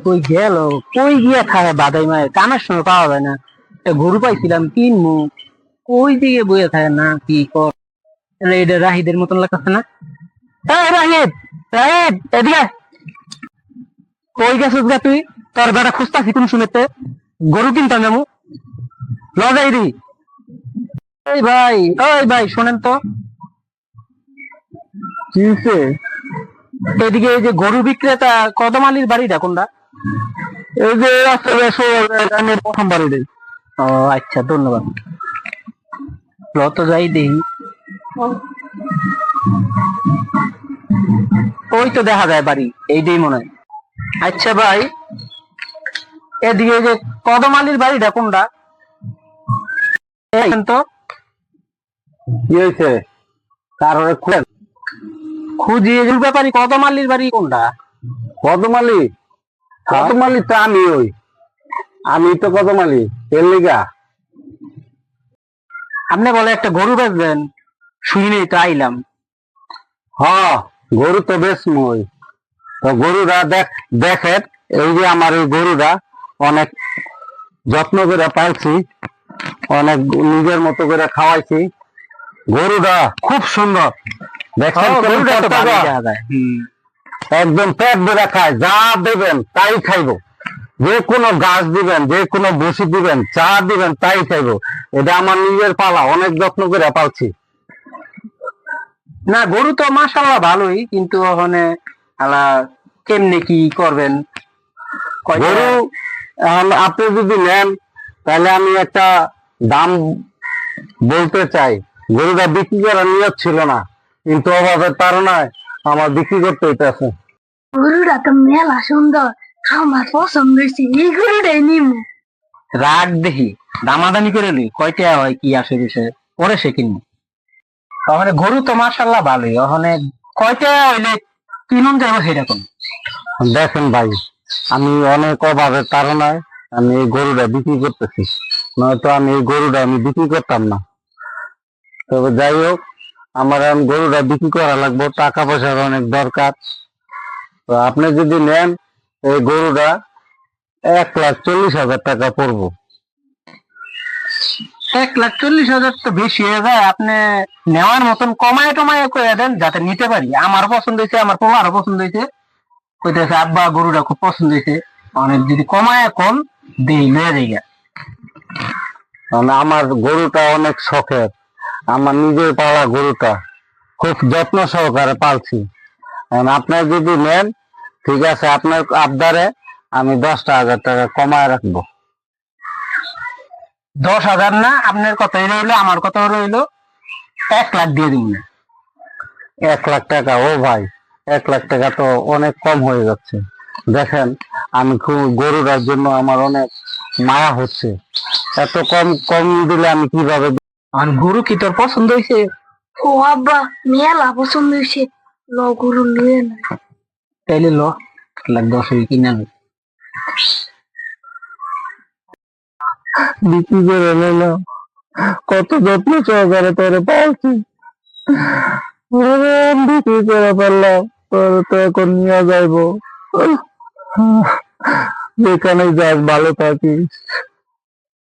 কই গেল, কই গিয়া থাকে বাদাই মায়ের কামের সময় পাওয়া যায় না। একটা গরু পাইছিলাম কিনবো, কই দিকে বইয়া থাকে না কি কর। এটা রাহিদের মতন লাগতেছে না? এই রাহিদ, রাহিদ এদিকে আয়। কই গেছিস গা তুই? তোর বেটা খুঁজতাছি কোন শুনেতে গরু কিনতাম যাবো, লজাই দি। এই ভাই, ওই ভাই শোনেন তো, কি হইছে? এদিকে এই যে গরু বিক্রেতা কদমালির বাড়িটা কোনটা? এই যে রাস্তা আমি প্রথম বাড়ি দেই। ও আচ্ছা, ধন্যবাদ। লত যাই দেখি। ওই তো দেখা যায় বাড়ি, এইটাই মনে হয়। আচ্ছা ভাই, এদিকে যে কদমালির বাড়িটা কোনটা? তো কি হয়েছে? কারণে খুলেন। খুঁজি এগুলো ব্যাপারই, কদমালির বাড়ি কোনটা? কদমালি? কদমালি তো আমি তো কদমালি এর লিগা। আপনি বলে একটা গরু বেচবেন, শুনি তো আইলাম। হ্যাঁ, গরু তো বেশ মই। তো গরুরা দেখেন, এই যে আমার এই গরুরা অনেক যত্ন করে পালছি, অনেক নিজের মতো করে খাওয়াইছি। গরুটা খুব সুন্দর দেখেন, গরুটা তো ভালো কেমন দেখা যায়। একদম পেট ভরে খায়, যা দেবেন তাই খাইবো। যে কোনো গাছ দিবেন, যে কোনো বসি দিবেন, চা দিবেন তাই খাইবো। এটা আমার নিজের পালা, অনেক যত্ন করে পালছি। না গরু তো মাশাআল্লাহ ভালোই, কিন্তু ওখানে আলা কেমনে কি করবেন? গরু এখন আপনি যদি নেন তাহলে আমি একটা দাম বলতে চাই। গরুটা বিক্রি করার নিয়ত ছিল না, কিন্তু অভাবের তাড়নায় আমার বিক্রি করতে হইতেছে। গরুটা তো মেলা সুন্দর, আমার পছন্দ হয়েছে, এই গরুটাই নিমু। রাগ দেখি, দামাদামি করে নি কয়টা হয় কি আসে বিষয়ে, পরে সে কিনবো। ওখানে গরু তো মাশাআল্লাহ ভালোই, ওখানে কয়টা হইলে কিনুন যাবো সেরকম। দেখেন ভাই, আমি অনেক অভাবের তাড়নায় আমি এই গরুটা বিক্রি করতেছি, নয়তো আমি এই গরুটা আমি বিক্রি করতাম না। তবে যাই হোক, আমার এখন গরুটা বিক্রি করা লাগবে, টাকা পয়সার অনেক দরকার। তো আপনি যদি নেন এই গরুটা 1,40,000 টাকা পড়বো। 1,40,000 তো বেশি হয়ে যায়। আপনি নেওয়ার মতন কমায় টমায় করে দেন যাতে নিতে পারি। আমার পছন্দ হয়েছে, আমার পোলারও পছন্দ হয়েছে, কইতেছে আব্বা গরুটা খুব পছন্দ হয়েছে, অনেক যদি কমায় কম দেই লয়ে যাই। কারণ আমার গরুটা অনেক শখের, আমার নিজের পালা গরুটা খুব যত্ন সহকারে পালছি। আপনার যদি নেন ঠিক আছে, আপনার আবদারে আমি 10,000 টাকা কমায় রাখবো। 10,000 না, আপনার কথাই রইলো, আমার কথাও রইলো, 1,00,000 দিয়ে দিব না। 1,00,000 টাকা? ও ভাই, 1,00,000 টাকা তো অনেক কম হয়ে যাচ্ছে। দেখেন, আমি খুব গরুটার জন্য আমার অনেক মায়া হচ্ছে, এত কম কম দিলে আমি কিভাবে? আর গরু কি তোর পছন্দ হয়েছে? ও আব্বা, মেলা পছন্দ হয়েছে, ল গরু লুয়ে না। তাইলে ল, 1,10,000 কিনে আনো। বিক্রি করে নিলাম, কত যত্ন সহকারে তোরে পালছি, বিক্রি করে ফেললাম। তোর তো এখন নিয়ে যাইবো, যেখানে যাস ভালো থাকিস।